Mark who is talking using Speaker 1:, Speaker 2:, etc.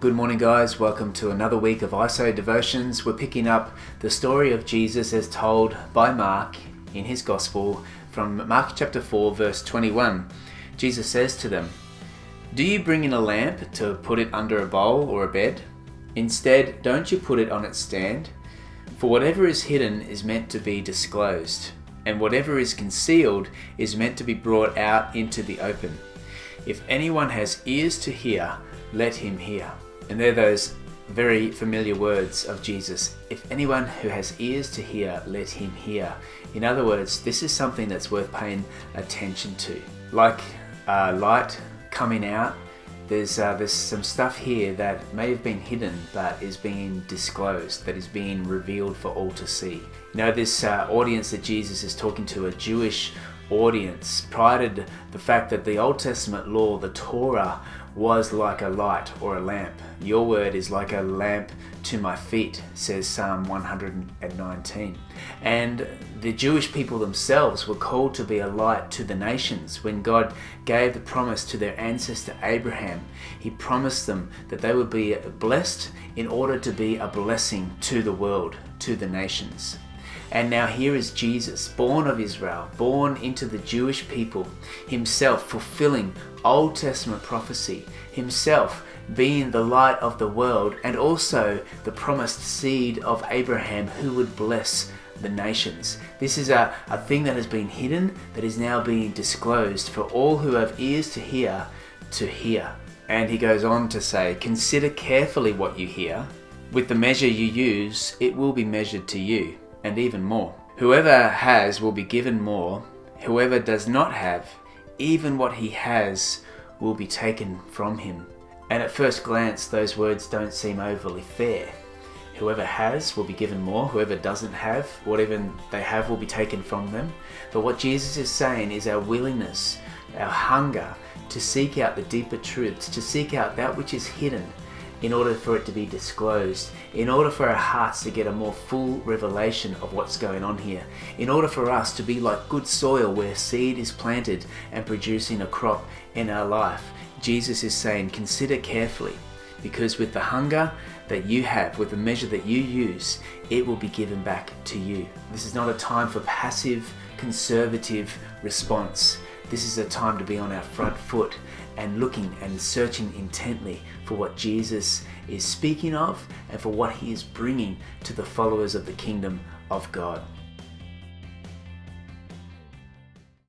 Speaker 1: Good morning, guys. Welcome to another week of IsoDevotions. We're picking up the story of Jesus as told by Mark in his Gospel from Mark chapter 4, verse 21. Jesus says to them, "Do you bring in a lamp to put it under a bowl or a bed? Instead, don't you put it on its stand? For whatever is hidden is meant to be disclosed, and whatever is concealed is meant to be brought out into the open. If anyone has ears to hear, let him hear." And they're those very familiar words of Jesus. If anyone who has ears to hear, let him hear. In other words, this is something that's worth paying attention to. Like light coming out, there's some stuff here that may have been hidden but is being disclosed, that is being revealed for all to see. You know, this audience that Jesus is talking to, a Jewish audience, prided the fact that the Old Testament law, the Torah, was like a light or a lamp. Your word is like a lamp to my feet, says Psalm 119. And the Jewish people themselves were called to be a light to the nations. When God gave the promise to their ancestor Abraham, he promised them that they would be blessed in order to be a blessing to the world, to the nations. And now here is Jesus, born of Israel, born into the Jewish people, himself fulfilling Old Testament prophecy, himself being the light of the world, and also the promised seed of Abraham who would bless the nations. This is a thing that has been hidden, that is now being disclosed for all who have ears to hear, to hear. And he goes on to say, "Consider carefully what you hear. With the measure you use, it will be measured to you, and even more. Whoever has will be given more. Whoever does not have, even what he has will be taken from him." And at first glance, those words don't seem overly fair. Whoever has will be given more. Whoever doesn't have, whatever they have will be taken from them. But what Jesus is saying is our willingness, our hunger to seek out the deeper truths, to seek out that which is hidden, in order for it to be disclosed, in order for our hearts to get a more full revelation of what's going on here, in order for us to be like good soil where seed is planted and producing a crop in our life. Jesus is saying, consider carefully, because with the hunger that you have, with the measure that you use, it will be given back to you. This is not a time for passive, conservative response. This is a time to be on our front foot and looking and searching intently for what Jesus is speaking of and for what he is bringing to the followers of the kingdom of God.